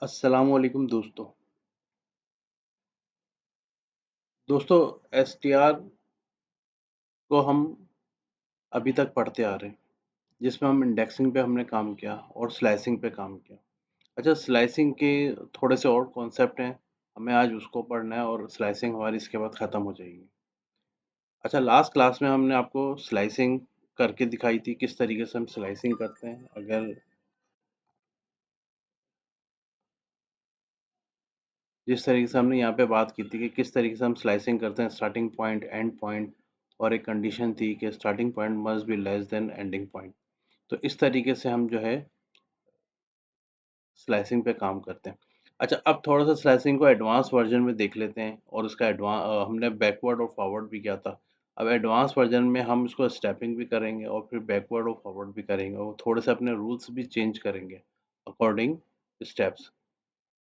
अस्सलामुअलैकुम दोस्तों एसटीआर को हम अभी तक पढ़ते आ रहे हैं जिसमें हम इंडेक्सिंग पे हमने काम किया और स्लाइसिंग पे काम किया। अच्छा, स्लाइसिंग के थोड़े से और कॉन्सेप्ट हैं, हमें आज उसको पढ़ना है और स्लाइसिंग हमारी इसके बाद ख़त्म हो जाएगी। अच्छा, लास्ट क्लास में हमने आपको स्लाइसिंग करके दिखाई थी, किस तरीके से हम स्लाइसिंग करते हैं। अगर जिस तरीके से हमने यहाँ पे बात की थी कि किस तरीके से हम स्लाइसिंग करते हैं, स्टार्टिंग पॉइंट, एंड पॉइंट, और एक कंडीशन थी कि starting point must be less than ending point. तो इस तरीके से हम जो है स्लाइसिंग पे काम करते हैं। अच्छा, अब थोड़ा सा स्लाइसिंग को एडवांस वर्जन में देख लेते हैं और उसका हमने बैकवर्ड और फॉरवर्ड भी किया था। अब एडवांस वर्जन में हम इसको स्टेपिंग भी करेंगे और फिर बैकवर्ड और फॉरवर्ड भी करेंगे और थोड़े से अपने रूल्स भी चेंज करेंगे अकॉर्डिंग स्टेप्स,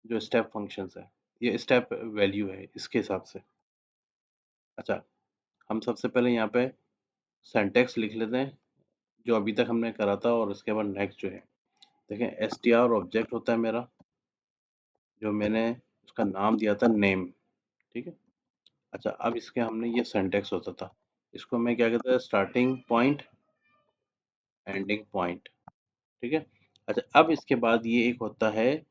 जो स्टेप फंक्शंस है, ये स्टेप वैल्यू है इसके हिसाब से। अच्छा, हम सबसे पहले यहाँ पे सिंटैक्स लिख लेते हैं जो अभी तक हमने करा था और उसके बाद नेक्स्ट जो है देखें, एसटीआर ऑब्जेक्ट होता है मेरा, जो मैंने उसका नाम दिया था नेम। ठीक है। अच्छा, अब इसके हमने ये सिंटैक्स होता था, इसको मैं क्या कहता है, स्टार्टिंग पॉइंट, एंडिंग पॉइंट। ठीक है। अच्छा, अब इसके बाद ये एक होता है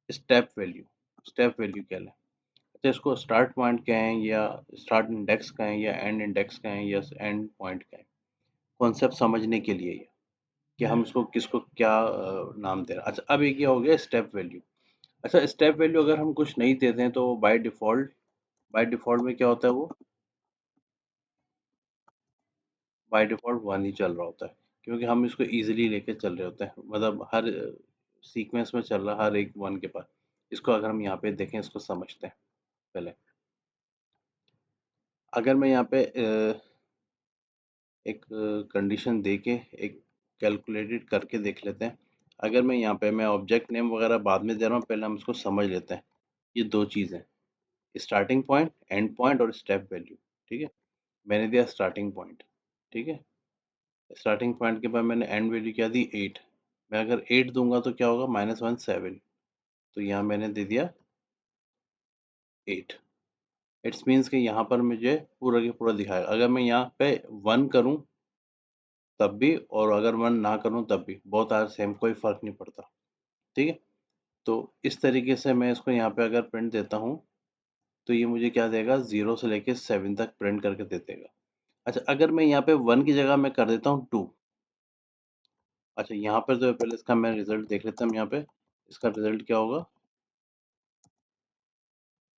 स्टेप वैल्यू। स्टेप वैल्यू क्या है? अच्छा, इसको स्टार्ट पॉइंट कहें या स्टार्ट इंडेक्स कहें या एंड इंडेक्स कहें या एंड पॉइंट कहें, कॉन्सेप्ट समझने के लिए ये कि हम इसको किसको क्या नाम दे रहे हैं। अच्छा, अब एक ये हो गया स्टेप वैल्यू। अच्छा, स्टेप वैल्यू अगर हम कुछ नहीं देते हैं तो बाय डिफ़ॉल्ट में क्या होता है, वो बाय डिफ़ॉल्ट 1 ही चल रहा होता है, क्योंकि हम इसको ईज़िली लेके चल रहे होते हैं, मतलब हर सीक्वेंस में चल रहा है हर एक 1 के पास। इसको अगर हम यहाँ पे देखें, इसको समझते हैं पहले। अगर मैं यहाँ पे एक कंडीशन दे के एक कैलकुलेटेड करके देख लेते हैं। अगर मैं ऑब्जेक्ट नेम वगैरह बाद में दे रहा हूँ, पहले हम इसको समझ लेते हैं। ये 2 चीज़ें, स्टार्टिंग पॉइंट, एंड पॉइंट और स्टेप वैल्यू। ठीक है? मैंने दिया स्टार्टिंग पॉइंट। ठीक है? स्टार्टिंग पॉइंट के बाद मैंने एंड वैल्यू क्या दी, 8। मैं अगर 8 दूंगा तो क्या होगा, -1 7। तो यहाँ मैंने दे दिया 8। इट्स मीन्स कि यहाँ पर मुझे पूरा के पूरा दिखाएगा। अगर मैं यहाँ पे 1 करूँ तब भी, और अगर 1 ना करूँ तब भी, बोथ आर सेम, कोई फ़र्क नहीं पड़ता। ठीक है? तो इस तरीके से मैं इसको यहाँ पे अगर प्रिंट देता हूँ तो ये मुझे क्या देगा, 0 से लेके 7 तक प्रिंट करके दे देगा। अच्छा, अगर मैं यहाँ पे 1 की जगह मैं कर देता हूँ 2। अच्छा, यहाँ पर जो है पहले इसका मैं रिजल्ट देख लेता हूँ। यहाँ पे इसका रिजल्ट क्या होगा,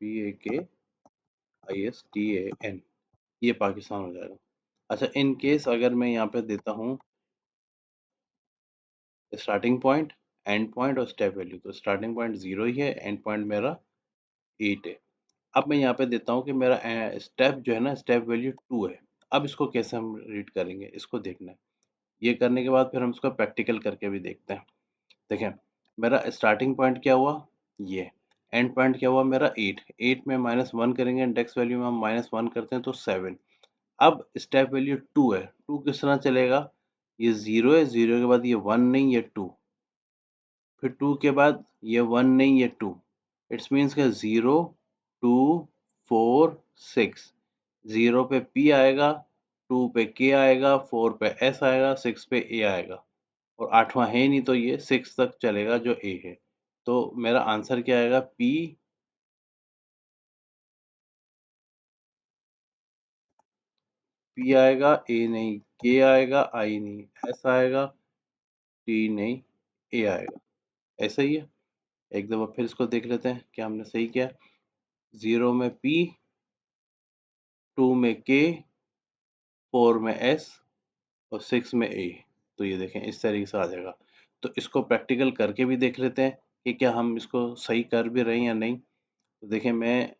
PAKISTAN, ये पाकिस्तान हो जाएगा। अच्छा, इन केस अगर मैं यहाँ पे देता हूँ स्टार्टिंग पॉइंट, एंड पॉइंट और स्टेप वैल्यू, तो स्टार्टिंग पॉइंट 0 ही है, एंड पॉइंट मेरा 8 है। अब मैं यहाँ पे देता हूँ कि मेरा स्टेप जो है ना, स्टेप वैल्यू 2 है। अब इसको कैसे हम रीड करेंगे, इसको देखना है। ये करने के बाद फिर हम इसको प्रैक्टिकल करके भी देखते हैं। देखें, मेरा स्टार्टिंग पॉइंट क्या हुआ, ये। एंड पॉइंट क्या हुआ मेरा, 8। 8 में -1 करेंगे, इंडेक्स वैल्यू में हम -1 करते हैं तो 7। अब स्टेप वैल्यू 2 है, 2 किस तरह चलेगा, ये 0 है, 0 के बाद ये 1 नहीं, ये 2, फिर 2 के बाद ये 1 नहीं, ये 2। इट्स मीन्स के 0 2 4 6। 0 पे P आएगा, 2 पे K आएगा, 4 पे S आएगा, 6 पे A आएगा, और 8वां है नहीं तो ये 6 तक चलेगा जो A है। तो मेरा आंसर क्या आएगा, P आएगा, A नहीं, K आएगा, I नहीं, S आएगा, T नहीं, A आएगा। ऐसा ही है। एक दफ़ा फिर इसको देख लेते हैं क्या हमने सही किया। 0 में P, 2 में K, 4 में S और 6 में A। तो ये देखें इस तरीके से आ जाएगा। तो इसको प्रैक्टिकल करके भी देख लेते हैं कि क्या हम इसको सही कर भी रहे हैं या नहीं। तो देखें, मैं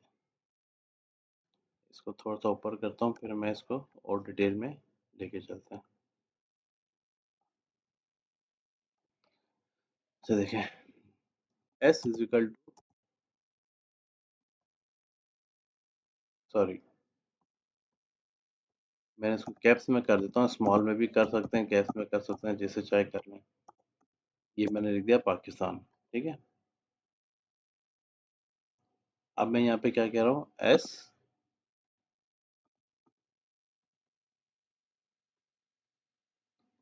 इसको थोड़ा-सा ऊपर करता हूँ, फिर मैं इसको और डिटेल में लेके चलते हैं। तो देखें, S is equal to, sorry, मैंने इसको कैप्स में कर देता हूँ, स्मॉल में भी कर सकते हैं, कैप्स में कर सकते हैं, जैसे चाहे कर लें। ये मैंने लिख दिया पाकिस्तान। ठीक है? अब मैं यहाँ पे क्या कह रहा हूँ, S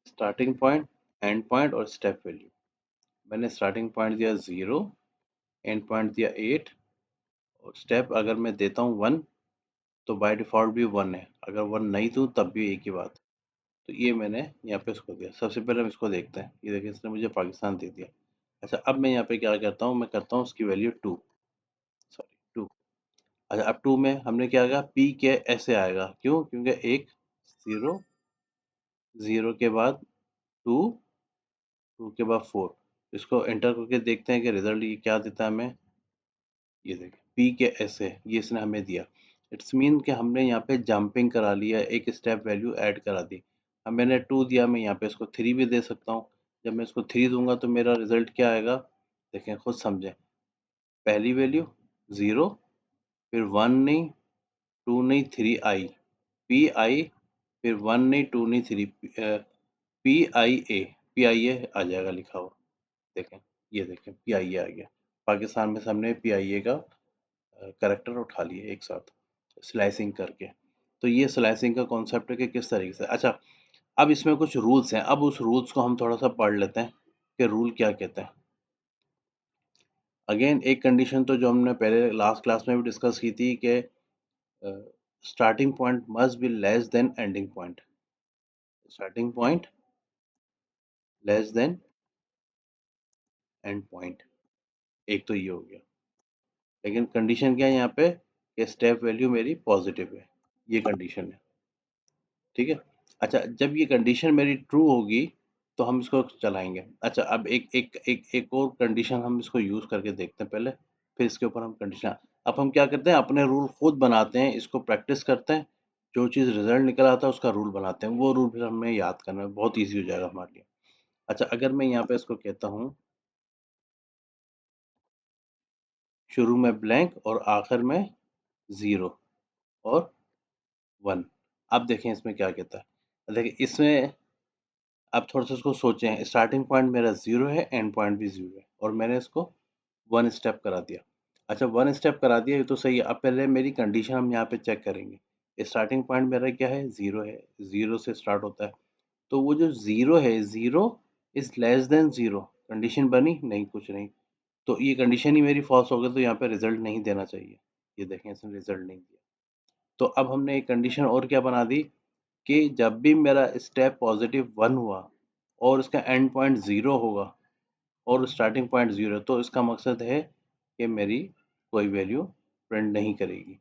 starting point, and point और स्टेप वैल्यू। मैंने स्टार्टिंग पॉइंट दिया 0, एंड पॉइंट दिया 8 और स्टेप अगर मैं देता हूँ 1 तो बाय डिफ़ॉल्ट भी 1 है, अगर 1 नहीं दूँ तब भी एक ही बात। तो ये मैंने यहाँ पे इसको दिया। सबसे पहले हम इसको देखते हैं, ये देखिए इसने मुझे पाकिस्तान दे दिया। अच्छा, अब मैं यहाँ पे क्या करता हूँ, मैं करता हूँ उसकी वैल्यू 2, सॉरी 2। अच्छा, अब 2 में हमने क्या किया, पी के ऐसे आएगा, क्यों? क्योंकि एक 0, 0 के बाद 2, 2 के बाद 4। इसको एंटर करके देखते हैं कि रिजल्ट ये क्या देता है हमें। ये देखिए पी के ऐसे, ये इसने हमें दिया। इट्स मीन कि हमने यहाँ पे जंपिंग करा लिया, एक स्टेप वैल्यू ऐड करा दी। अब मैंने 2 दिया, मैं यहाँ पे इसको 3 भी दे सकता हूँ। जब मैं इसको 3 दूंगा तो मेरा रिजल्ट क्या आएगा, देखें खुद समझें। पहली वैल्यू 0, फिर 1 नहीं, 2 नहीं, 3 आई, पी आई, फिर 1 नहीं, 2 नहीं, 3, P I A, P I ए आ जाएगा लिखा हुआ। देखें, ये देखें पी आई ए आ गया। पाकिस्तान में से हमने पी आई ए का करेक्टर उठा लिए एक साथ स्लाइसिंग करके। तो ये स्लाइसिंग का कॉन्सेप्ट है कि किस तरीके से। अच्छा, अब इसमें कुछ रूल्स हैं, अब उस रूल्स को हम थोड़ा सा पढ़ लेते हैं कि रूल क्या कहते हैं। अगेन एक कंडीशन तो जो हमने पहले लास्ट क्लास में भी डिस्कस की थी कि starting point must be less than ending point. Starting point less than and point, एक तो ये हो गया। लेकिन कंडीशन क्या है यहाँ पे कि स्टेप वैल्यू मेरी पॉजिटिव है, ये कंडीशन है। ठीक है। अच्छा, जब ये कंडीशन मेरी ट्रू होगी तो हम इसको चलाएंगे। अच्छा, अब एक और कंडीशन हम इसको यूज करके देखते हैं पहले, फिर इसके ऊपर हम कंडीशन। अब हम क्या करते हैं, अपने रूल खुद बनाते हैं, इसको प्रैक्टिस करते हैं, जो चीज़ रिजल्ट निकल आता है उसका रूल बनाते हैं, वो रूल फिर हमें याद करना है, बहुत ईजी हो जाएगा हमारे लिए। अच्छा, अगर मैं यहाँ पे इसको कहता हूँ शुरू में ब्लैंक और आखिर में 0 और 1। अब देखें इसमें क्या कहता है, देखिए इसमें अब थोड़ा सा इसको सोचें। स्टार्टिंग पॉइंट मेरा 0 है, एंड पॉइंट भी 0 है और मैंने इसको 1 स्टेप करा दिया। अच्छा, 1 स्टेप करा दिया, ये तो सही है। अब पहले मेरी कंडीशन हम यहाँ पे चेक करेंगे। स्टार्टिंग पॉइंट मेरा क्या है, 0 है, 0 से स्टार्ट होता है। तो वो जो 0 है, 0 इज लेस देन 0, कंडीशन बनी नहीं, कुछ नहीं। तो ये कंडीशन ही मेरी फॉल्स हो गई, तो यहाँ पे रिजल्ट नहीं देना चाहिए। ये देखें, इसने रिजल्ट नहीं दिया। तो अब हमने एक कंडीशन और क्या बना दी कि जब भी मेरा स्टेप पॉजिटिव 1 हुआ और उसका एंड पॉइंट 0 होगा और स्टार्टिंग पॉइंट 0, तो इसका मकसद है कि मेरी कोई वैल्यू प्रिंट नहीं करेगी,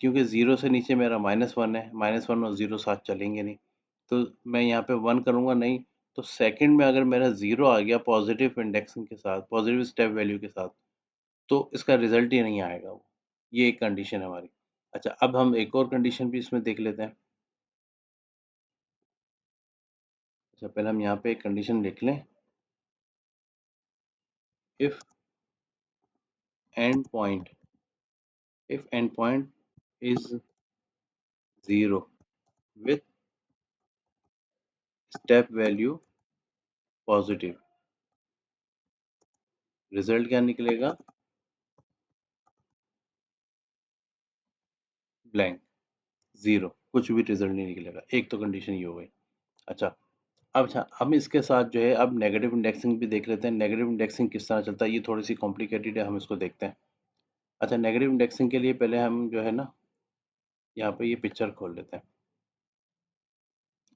क्योंकि 0 से नीचे मेरा -1 है, -1 और 0 साथ चलेंगे नहीं। तो मैं यहाँ पे 1 करूँगा नहीं, तो सेकंड में अगर मेरा 0 आ गया पॉजिटिव इंडेक्सिंग के साथ, पॉजिटिव स्टेप वैल्यू के साथ, तो इसका रिजल्ट ही नहीं आएगा वो। ये एक कंडीशन है हमारी। अच्छा, अब हम एक और कंडीशन भी इसमें देख लेते हैं। अच्छा, पहले हम यहाँ पे एक कंडीशन लिख लें। If and point if and point is 0 with step value positive, result क्या निकलेगा, ब्लैंक, 0, कुछ भी रिजल्ट नहीं निकलेगा। एक तो कंडीशन ये हो गई। अच्छा, हम इसके साथ जो है अब नेगेटिव इंडेक्सिंग भी देख लेते हैं। नेगेटिव इंडेक्सिंग किस तरह चलता है, ये थोड़ी सी कॉम्प्लिकेटेड है, हम इसको देखते हैं। अच्छा, नेगेटिव इंडेक्सिंग के लिए पहले हम जो है ना, यहाँ पे ये पिक्चर खोल लेते हैं।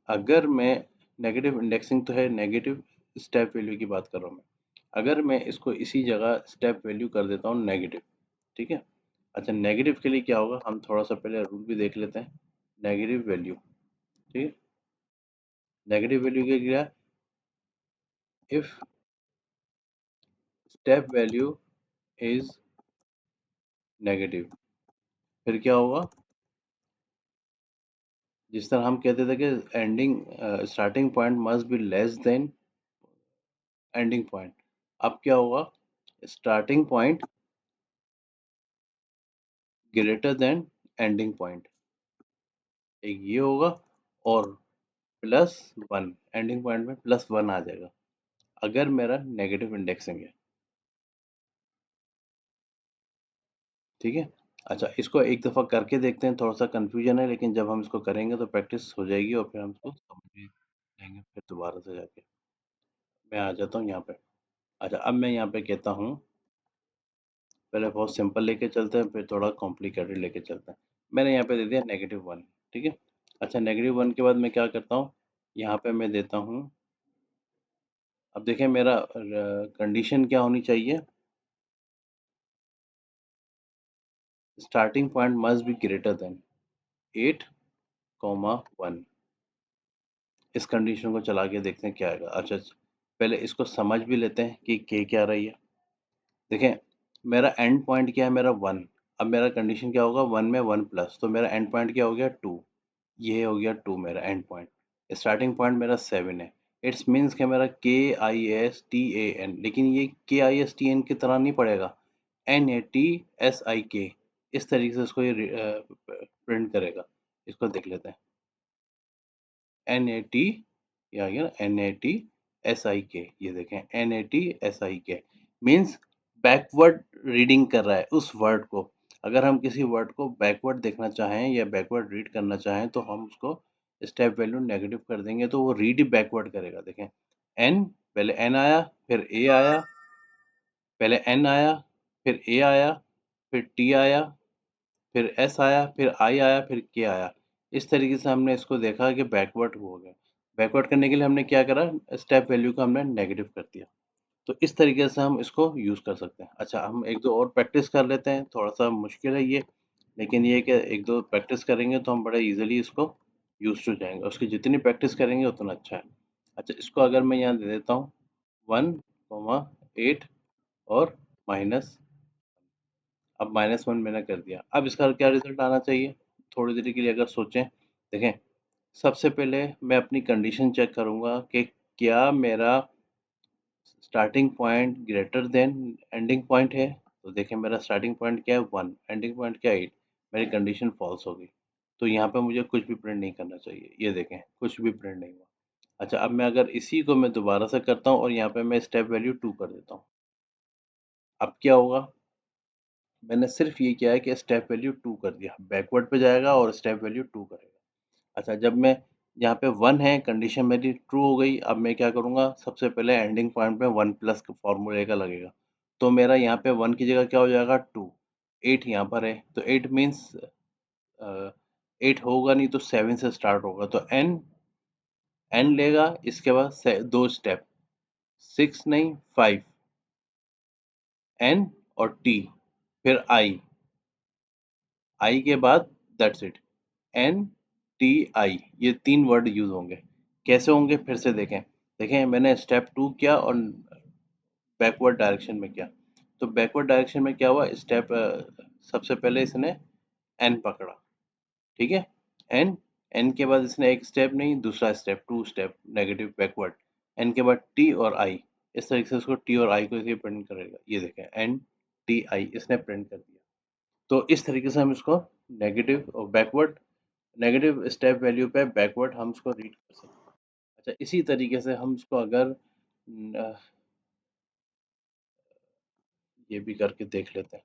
अगर मैं नेगेटिव इंडेक्सिंग तो है, नेगेटिव स्टेप वैल्यू की बात कर रहा हूँ मैं। अगर मैं इसको इसी जगह स्टेप वैल्यू कर देता हूँ नेगेटिव, ठीक है। अच्छा, नेगेटिव के लिए क्या होगा, हम थोड़ा सा पहले रूल भी देख लेते हैं। नेगेटिव वैल्यू, ठीक है। नेगेटिव वैल्यू के क्या, if step value is negative, फिर क्या होगा, जिस तरह हम कहते थे कि ending starting point must be less than ending point. अब क्या होगा, starting point greater than ending point, एक ये होगा, और +1, एंडिंग पॉइंट में +1 आ जाएगा अगर मेरा नेगेटिव इंडेक्सिंग है। ठीक है? अच्छा, इसको एक दफ़ा करके देखते हैं, थोड़ा-सा कन्फ्यूज़न है, लेकिन जब हम इसको करेंगे तो प्रैक्टिस हो जाएगी और फिर हम इसको समझ भी जाएँगे फिर दोबारा से जाके। मैं आ जाता हूँ यहाँ पे। अच्छा, अब मैं यहाँ पे कहता हूँ, पहले बहुत सिंपल लेके चलते हैं, फिर थोड़ा कॉम्प्लिकेटेड लेके चलते हैं। मैंने यहाँ पे दे दिया -1, ठीक है? अच्छा, -1 के बाद मैं क्या करता हूँ, यहाँ पे मैं देता हूँ, अब देखिए मेरा कंडीशन क्या होनी चाहिए, starting point must be greater than 8, 1। इस कंडीशन को चला के देखते हैं क्या आएगा। अच्छा, पहले इसको समझ भी लेते हैं कि के क्या रही है। देखें, मेरा एंड पॉइंट क्या है, मेरा 1। अब मेरा कंडीशन क्या होगा, 1 में 1 प्लस, तो मेरा एंड पॉइंट क्या हो गया, 2। ये हो गया 2 मेरा एंड पॉइंट। स्टार्टिंग पॉइंट मेरा 7 है। इट्स मीन्स कि मेरा KISTAN, लेकिन ये KISTN की तरह नहीं पड़ेगा, NATSIK, इस तरीके से इसको ये प्रिंट करेगा। इसको देख लेते हैं। NAT, ये आ गया ना, NATSIK, ये देखें NATSIK मीन्स बैकवर्ड रीडिंग कर रहा है उस वर्ड को। अगर हम किसी वर्ड को बैकवर्ड देखना चाहें या बैकवर्ड रीड करना चाहें तो हम उसको स्टेप वैल्यू नेगेटिव कर देंगे, तो वो रीड ही बैकवर्ड करेगा। देखें, एन, पहले एन आया, फिर ए आया, पहले एन आया, फिर ए आया, फिर टी आया, फिर एस आया, फिर आई आया, फिर के आया। इस तरीके से हमने इसको देखा कि बैकवर्ड हो गया। बैकवर्ड करने के लिए हमने क्या करा, स्टेप वैल्यू को हमने नेगेटिव कर दिया। तो इस तरीके से हम इसको यूज़ कर सकते हैं। अच्छा, हम एक दो और प्रैक्टिस कर लेते हैं, थोड़ा सा मुश्किल है ये, लेकिन ये है कि एक दो प्रैक्टिस करेंगे तो हम बड़े ईजिली इसको यूज टू जाएंगे। उसकी जितनी प्रैक्टिस करेंगे उतना अच्छा है। अच्छा, इसको अगर मैं यहाँ दे देता हूँ 1, 8 और माइनस, अब -1 मैंने कर दिया। अब इसका क्या रिज़ल्ट आना चाहिए? थोड़ी देर के लिए अगर सोचें, देखें, सबसे पहले मैं अपनी कंडीशन चेक करूँगा कि क्या मेरा starting point greater than ending point है? तो देखें, मेरा स्टार्टिंग पॉइंट क्या है, 1, एंडिंग पॉइंट क्या है, 8। मेरी कंडीशन फ़ॉल्स हो गई। तो यहाँ पे मुझे कुछ भी प्रिंट नहीं करना चाहिए। ये देखें, कुछ भी प्रिंट नहीं हुआ। अच्छा, अब मैं अगर इसी को मैं दोबारा से करता हूँ और यहाँ पे मैं स्टेप वैल्यू 2 कर देता हूँ। अब क्या होगा? मैंने सिर्फ ये किया है कि स्टेप वैल्यू 2 कर दिया, बैकवर्ड पे जाएगा और स्टेप वैल्यू 2 करेगा। अच्छा, जब मैं यहाँ पे 1 है, कंडीशन मेरी ट्रू हो गई, अब मैं क्या करूँगा, सबसे पहले एंडिंग पॉइंट पे 1 प्लस के फॉर्मूले का लगेगा। तो मेरा यहाँ पे 1 की जगह क्या हो जाएगा, 2। 8 यहाँ पर है, तो 8 मीन्स 8 होगा नहीं तो 7 से स्टार्ट होगा, तो एन लेगा, इसके बाद दो स्टेप, 6 नहीं 5, एन और टी, फिर आई के बाद that's it, N T I, ये 3 वर्ड यूज होंगे। कैसे होंगे फिर से देखें। देखें, मैंने स्टेप 2 किया और बैकवर्ड डायरेक्शन में किया। तो बैकवर्ड डायरेक्शन में क्या हुआ, स्टेप सबसे पहले इसने एन पकड़ा, ठीक है, एन, एन के बाद इसने एक स्टेप नहीं, दूसरा step, 2 step negative backward, N के बाद टी और आई। इस तरीके से उसको टी और आई को इसे प्रिंट करेगा। ये देखें, एन टी आई इसने प्रिंट कर दिया। तो इस तरीके से हम इसको नेगेटिव और बैकवर्ड, नेगेटिव स्टेप वैल्यू पे बैकवर्ड हम इसको रीड कर सकते हैं। अच्छा, इसी तरीके से हम इसको अगर ये भी करके देख लेते हैं।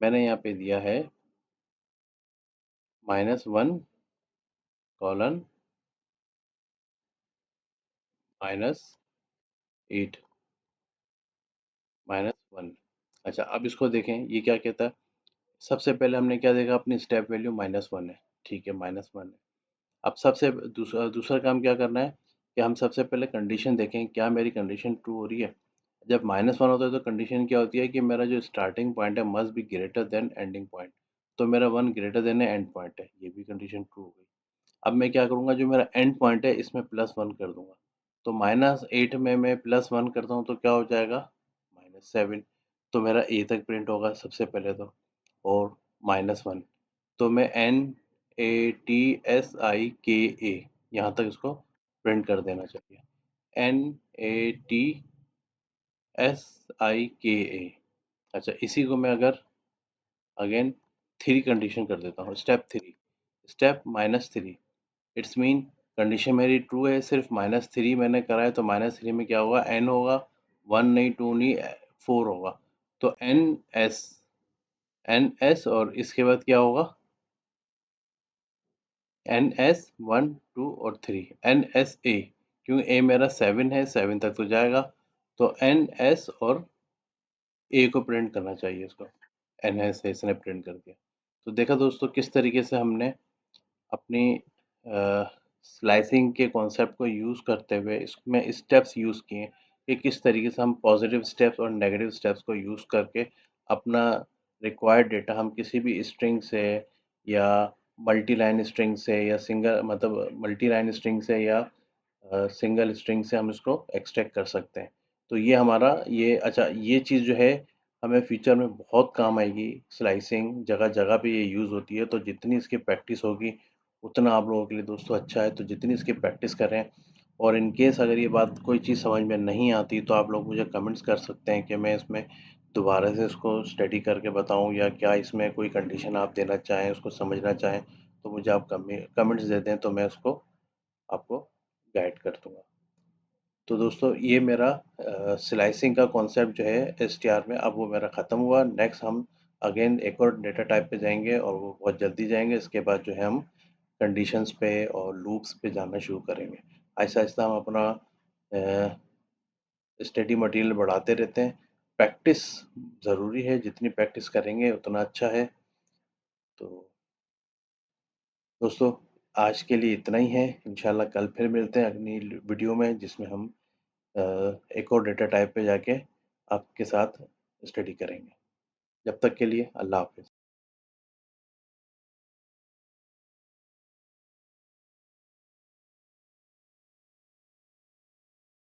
मैंने यहाँ पे दिया है -1 कॉलन -8 -1। अच्छा, अब इसको देखें, ये क्या कहता है। सबसे पहले हमने क्या देखा, अपनी स्टेप वैल्यू -1 है, ठीक है, -1 है। अब सबसे दूसरा दूसरा काम क्या करना है कि हम सबसे पहले कंडीशन देखें, क्या मेरी कंडीशन ट्रू हो रही है। जब -1 होता है तो कंडीशन क्या होती है कि मेरा जो स्टार्टिंग पॉइंट है must be greater than ending point. तो मेरा 1 ग्रेटर देन है एंड पॉइंट है, ये भी कंडीशन ट्रू हो गई। अब मैं क्या करूँगा, जो मेरा एंड पॉइंट है इसमें +1 कर दूंगा। तो -8 में मैं +1 करता हूँ तो क्या हो जाएगा, -7। तो मेरा ए तक प्रिंट होगा सबसे पहले तो, और -1, तो मैं NATSIKA यहाँ तक इसको प्रिंट कर देना चाहिए, NATSIKA। अच्छा, इसी को मैं अगर अगेन 3 कंडीशन कर देता हूँ, step 3, step -3, it's mean condition मेरी ट्रू है, सिर्फ -3 मैंने करा है, तो -3 में क्या होगा, एन होगा, 1 नहीं 2 नहीं 4 होगा, तो एन एस NS और इसके बाद क्या होगा? NS 1 2 और 3 NSA, क्योंकि ए मेरा 7 है, 7 तक तो जाएगा, तो NS और ए को प्रिंट करना चाहिए इसको, NS है इसने प्रिंट कर दिया। तो देखा दोस्तों किस तरीके से हमने अपनी स्लाइसिंग के कॉन्सेप्ट को यूज़ करते हुए इसमें स्टेप्स यूज़ किए कि किस तरीके से हम पॉजिटिव स्टेप्स और नेगेटिव स्टेप्स को यूज़ करके अपना रिक्वायर्ड डेटा हम किसी भी स्ट्रिंग से या मल्टी लाइन स्ट्रिंग से या सिंगल मतलब मल्टी लाइन स्ट्रिंग से या सिंगल स्ट्रिंग से हम इसको एक्सट्रैक्ट कर सकते हैं। तो ये हमारा ये अच्छा ये चीज़ जो है हमें फ्यूचर में बहुत काम आएगी। स्लाइसिंग जगह जगह पे ये यूज़ होती है, तो जितनी इसकी प्रैक्टिस होगी उतना आप लोगों के लिए दोस्तों अच्छा है। तो जितनी इसकी प्रैक्टिस करें, और इन केस अगर ये बात कोई चीज़ समझ में नहीं आती तो आप लोग मुझे कमेंट्स कर सकते हैं कि मैं इसमें दोबारा से इसको स्टडी करके बताऊं, या क्या इसमें कोई कंडीशन आप देना चाहें, उसको समझना चाहें, तो मुझे आप कमेंट्स दे दें तो मैं उसको आपको गाइड कर दूंगा। तो दोस्तों ये मेरा स्लाइसिंग का कॉन्सेप्ट जो है एसटीआर में अब वो मेरा ख़त्म हुआ। नेक्स्ट हम अगेन एक और डेटा टाइप पे जाएंगे और वो बहुत जल्दी जाएंगे। इसके बाद जो है हम कंडीशंस पे और लूप्स पे जाना शुरू करेंगे। आहिस्ता आहिस्ता हम अपना स्टडी मटेरियल बढ़ाते रहते हैं। प्रैक्टिस ज़रूरी है, जितनी प्रैक्टिस करेंगे उतना अच्छा है। तो दोस्तों आज के लिए इतना ही है। इंशाल्लाह कल फिर मिलते हैं अगली वीडियो में, जिसमें हम एक और डेटा टाइप पे जाके आपके साथ स्टडी करेंगे। जब तक के लिए अल्लाह हाफ़िज़।